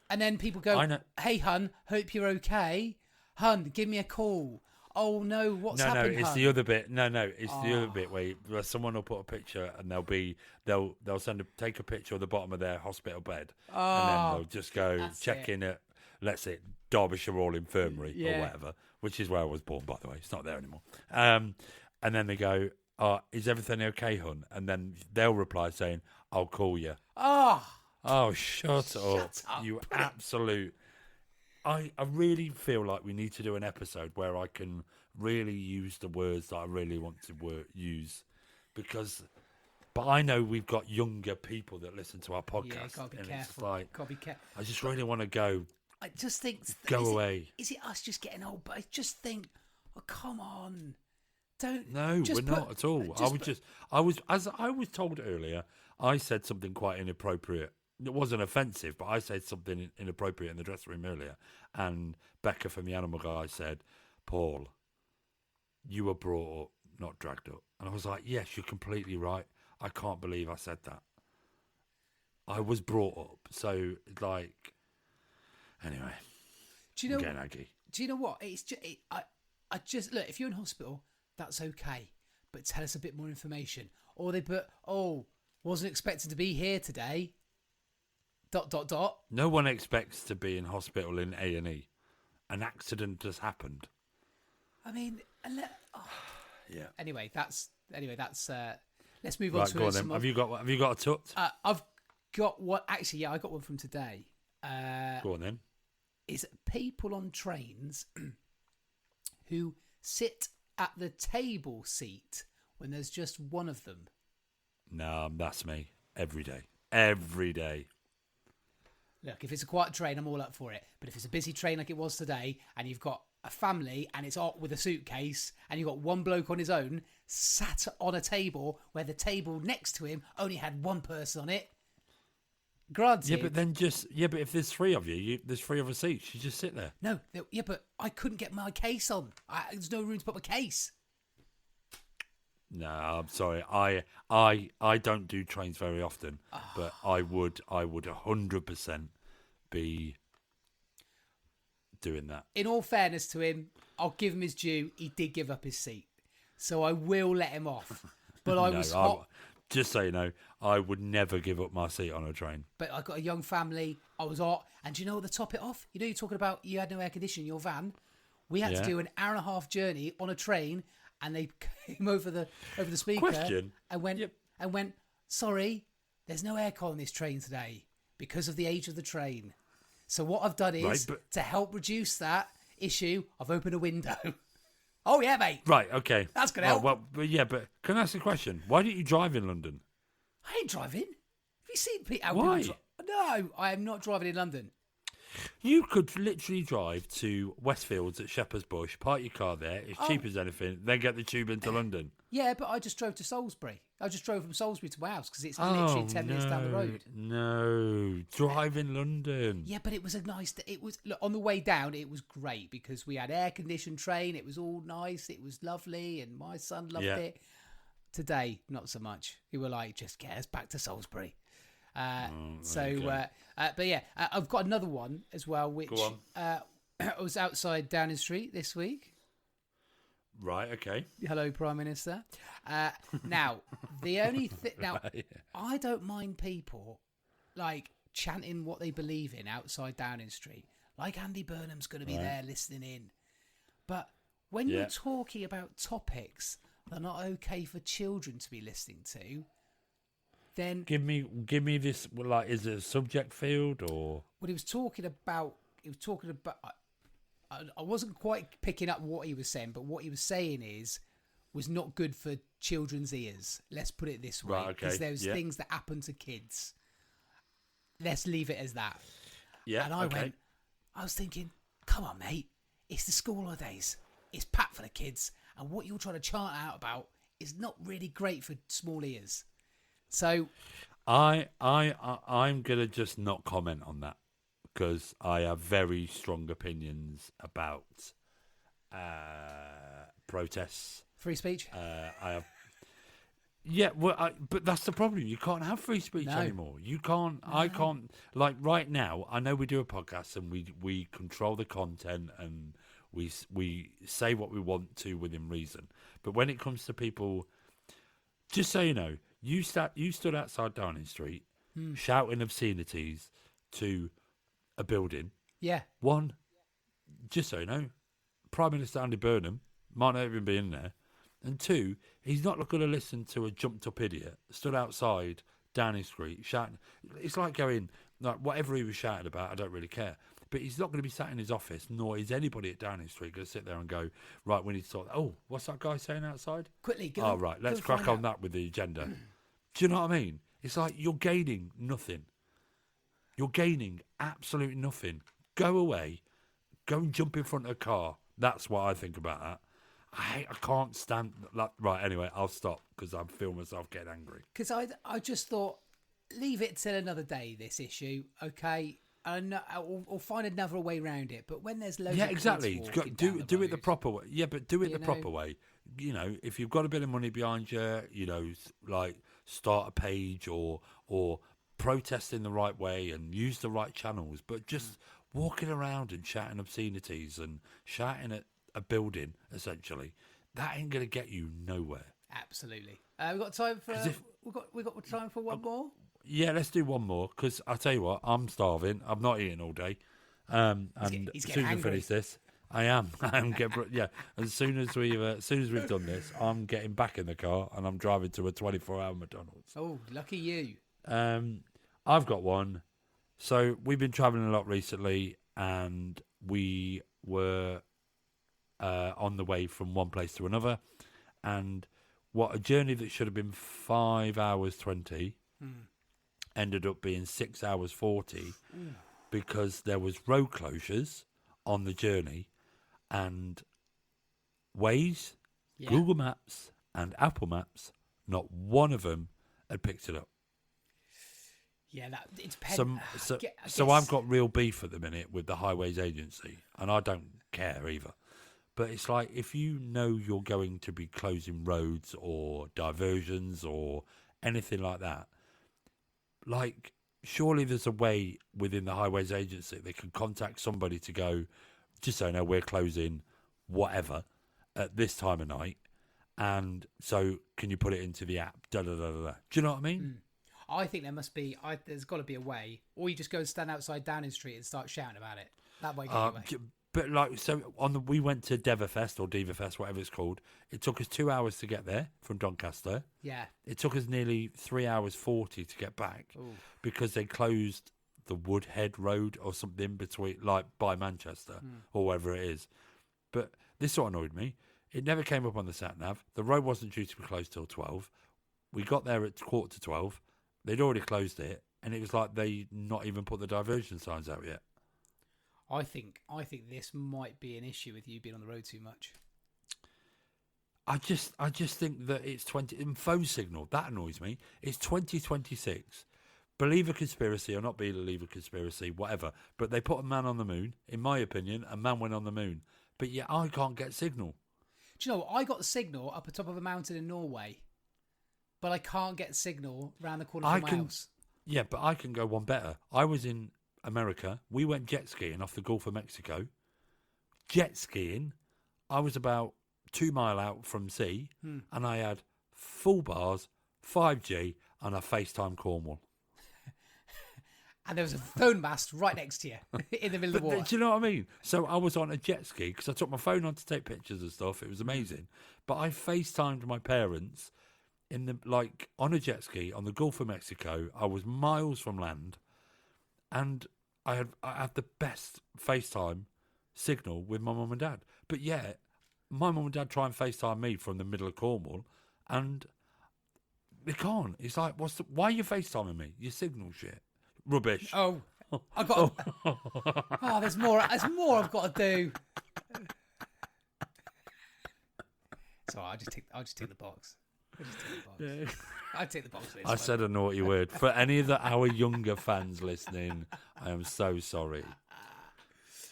and then people go, "Hey, hun, hope you're okay. Hun, give me a call." Oh no, what's happened? No, it's the other bit. No, it's the other bit where someone will put a picture and they'll take a picture of the bottom of their hospital bed, and then they'll just go check in at, let's say, Derbyshire Royal Infirmary or whatever, which is where I was born, by the way. It's not there anymore. And then they go, "Is everything okay, hun?" And then they'll reply saying, "I'll call you." Oh, shut up. You absolute. I really feel like we need to do an episode where I can really use the words that I really want to use, but I know we've got younger people that listen to our podcast. Yeah, gotta be careful. It's like, gotta be careful. I just really want to go. I just think away. Is it us just getting old? But I just think, oh, come on, don't. No, we're not at all. I was told earlier. I said something quite inappropriate. It wasn't offensive, but I said something inappropriate in the dressing room earlier. And Becca from the Animal Guy said, "Paul, you were brought up, not dragged up." And I was like, yes, you're completely right. I can't believe I said that. I was brought up. So, like, anyway. Do you know? Again, Aggie. Do you know what? It's just, I just look. If you're in hospital, that's okay, but tell us a bit more information. Or they put, wasn't expected to be here today. ... No one expects to be in hospital in A&E. An accident has happened. I mean, yeah. Anyway, that's. Let's move on right, to go on then. Have you got a tut? I've got one. Actually, yeah, I got one from today. Go on then. Is people on trains who sit at the table seat when there's just one of them. No, that's me. Every day. Look, if it's a quiet train, I'm all up for it. But if it's a busy train like it was today, and you've got a family and it's with a suitcase, and you've got one bloke on his own sat on a table where the table next to him only had one person on it. Granted. Yeah, but if there's three of you, there's three other seats. You just sit there. No, but I couldn't get my case on. There's no room to put my case. No, I'm sorry. I don't do trains very often, but I would 100% be doing that. In all fairness to him, I'll give him his due. He did give up his seat, so I will let him off. But I was hot. Just so you know, I would never give up my seat on a train. But I got a young family. I was hot, and do you know what? To top it off, you're talking about you had no air conditioning in your van. We had to do an hour and a half journey on a train, and they came over the speaker and went, sorry, there's no aircon on this train today because of the age of the train. So what I've done is to help reduce that issue, I've opened a window. Oh yeah, mate. Right, okay. That's gonna help. Well, but can I ask a question? Why don't you drive in London? I ain't driving. Have you seen Pete? Why? No, I am not driving in London. You could literally drive to Westfields at Shepherd's Bush, park your car there, it's cheap as anything, then get the tube into London. Yeah, but I just drove to Salisbury. I just drove from Salisbury to my house because it's literally 10 minutes down the road. No, drive in London. Yeah, but it was look, on the way down, it was great because we had air-conditioned train. It was all nice. It was lovely, and my son loved it. Today, not so much. We were like, just get us back to Salisbury. But yeah, I've got another one as well, which I was outside Downing Street this week. Right, okay. Hello, Prime Minister. Now, the only thing... Now, I don't mind people, like, chanting what they believe in outside Downing Street. Like Andy Burnham's going to be there listening in. But when you're talking about topics that are not okay for children to be listening to, then... Give me this, like, is it a subject field or... What he was talking about... I wasn't quite picking up what he was saying, but what he was saying was not good for children's ears. Let's put it this way, because there's things that happen to kids. Let's leave it as that. Yeah. And I was thinking, come on, mate, it's the school holidays. It's packed for the kids, and what you're trying to chant out about is not really great for small ears. So, I'm gonna just not comment on that. Because I have very strong opinions about protests. Free speech? I have. Yeah, but that's the problem. You can't have free speech anymore. You can't. No. I can't. Like right now, I know we do a podcast and we control the content and we say what we want to within reason. But when it comes to people, just so you know, you stood outside Downing Street shouting obscenities to a building. Yeah. One, just so you know, Prime Minister Andy Burnham might not even be in there. And two, he's not going to listen to a jumped up idiot stood outside Downing Street shouting. It's like going, like, whatever he was shouting about, I don't really care. But he's not going to be sat in his office, nor is anybody at Downing Street going to sit there and go, right, we need to sort. Oh, what's that guy saying outside? Quickly, go. Oh, right, let's crack on that with the agenda. Do you know what I mean? It's like you're gaining nothing. You're gaining absolutely nothing. Go away. Go and jump in front of a car. That's what I think about that. I can't stand that. Right, anyway, I'll stop because I feel myself getting angry. Because I just thought, leave it till another day, this issue, okay? And I'll find another way around it. But when there's loads of exactly. Do it the proper way. Yeah, but do it the proper way. You know, if you've got a bit of money behind you, you know, like start a page or protest in the right way and use the right channels, but just walking around and shouting obscenities and shouting at a building, essentially, that ain't going to get you nowhere. Absolutely. We've got time for we got time for one more. Yeah, let's do one more because I tell you what, I'm starving. I'm not eating all day, and he's as soon as we finish this, I am As soon as we've done this, I'm getting back in the car and I'm driving to a 24-hour McDonald's. Oh, lucky you. I've got one. So we've been travelling a lot recently, and we were on the way from one place to another, and what a journey that should have been 5 hours 20 ended up being 6 hours 40 because there was road closures on the journey, and Waze, Google Maps, and Apple Maps, not one of them had picked it up. Yeah, it depends. So I've got real beef at the minute with the Highways Agency, and I don't care either. But it's like, if you know you're going to be closing roads or diversions or anything like that, like, surely there's a way within the Highways Agency they can contact somebody to go, just so you know, we're closing whatever at this time of night, and so can you put it into the app? Da, da, da, da, da. Do you know what I mean? I think there must be. There's got to be a way, or you just go and stand outside Downing Street and start shouting about it. That way, away. But like, so we went to Devafest or Devafest, whatever it's called. It took us 2 hours to get there from Doncaster. Yeah. It took us nearly 3 hours 40 to get back. Ooh. Because they closed the Woodhead Road or something between, like, by Manchester or wherever it is. But this sort of annoyed me. It never came up on the sat nav. The road wasn't due to be closed till 12. We got there at 11:45. They'd already closed it, and it was like they not even put the diversion signs out yet. I think this might be an issue with you being on the road too much. I just think that it's 20 in phone signal. That annoys me. It's 2026. Believe a conspiracy or not believe a conspiracy, whatever. But they put a man on the moon. In my opinion, a man went on the moon. But yet I can't get signal. Do you know what? I got the signal up the top of a mountain in Norway, but I can't get signal round the corner from my house. Yeah, but I can go one better. I was in America. We went jet skiing off the Gulf of Mexico. Jet skiing. I was about 2 miles out from sea, and I had full bars, 5G, and I FaceTime Cornwall. And there was a phone mast right next to you in the middle of the water. Do you know what I mean? So I was on a jet ski because I took my phone on to take pictures and stuff. It was amazing. But I FaceTimed my parents on a jet ski on the Gulf of Mexico. I was miles from land, and I had the best FaceTime signal with my mum and dad. But yet, my mum and dad try and FaceTime me from the middle of Cornwall, and they can't. It's like, why are you FaceTiming me? Your signal shit. Rubbish. Oh, I've got. Oh, there's more. There's more I've got to do. So I'll just take the box. I'd take the box. I said a naughty word. For any of our younger fans listening, I am so sorry.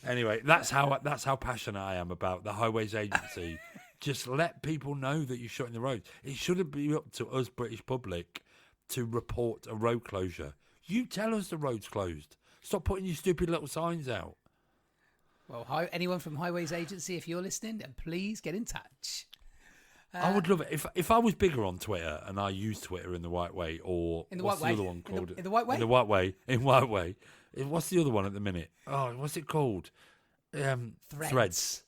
Anyway, that's how passionate I am about the Highways Agency. Just let people know that you're shutting the roads. It shouldn't be up to us, British public, to report a road closure. You tell us the road's closed. Stop putting your stupid little signs out. Well, anyone from Highways Agency, if you're listening, then please get in touch. I would love it if I was bigger on Twitter and I used Twitter in the right way, or in the what's white the way? other one called? In the white way? In the white way. In white way. What's the other one at the minute? Oh, what's it called? Threads.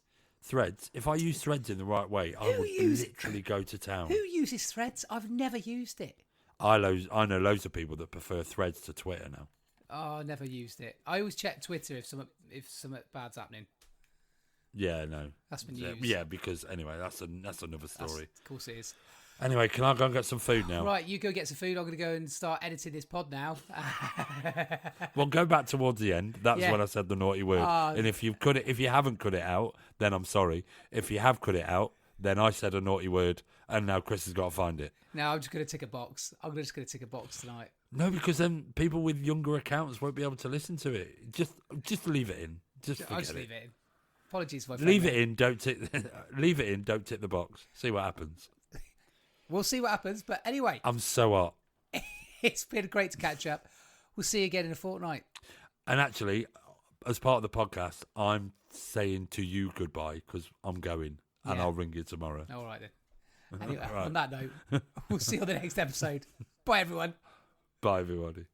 If I use Threads in the right way, I would literally go to town. Who uses Threads? I've never used it. I know loads of people that prefer Threads to Twitter now. Oh, I never used it. I always check Twitter if something bad's happening. Yeah, no. That's been used. Yeah, because anyway, that's another story. Of course it is. Anyway, can I go and get some food now? Right, you go get some food. I'm going to go and start editing this pod now. Well, go back towards the end. That's when I said the naughty word. And if you haven't cut it out, then I'm sorry. If you have cut it out, then I said a naughty word, and now Chris has got to find it. No, I'm just going to tick a box. I'm just going to tick a box tonight. No, because then people with younger accounts won't be able to listen to it. Just leave it in. I'll just leave it in. Apologies for my leave it in. Don't tick. Leave it in. Don't tick the box. See what happens. We'll see what happens. But anyway, I'm so hot. It's been great to catch up. We'll see you again in a fortnight. And actually, as part of the podcast, I'm saying to you goodbye because I'm going, and I'll ring you tomorrow. All right then. Anyway, on that note, we'll see you on the next episode. Bye, everyone. Bye, everybody.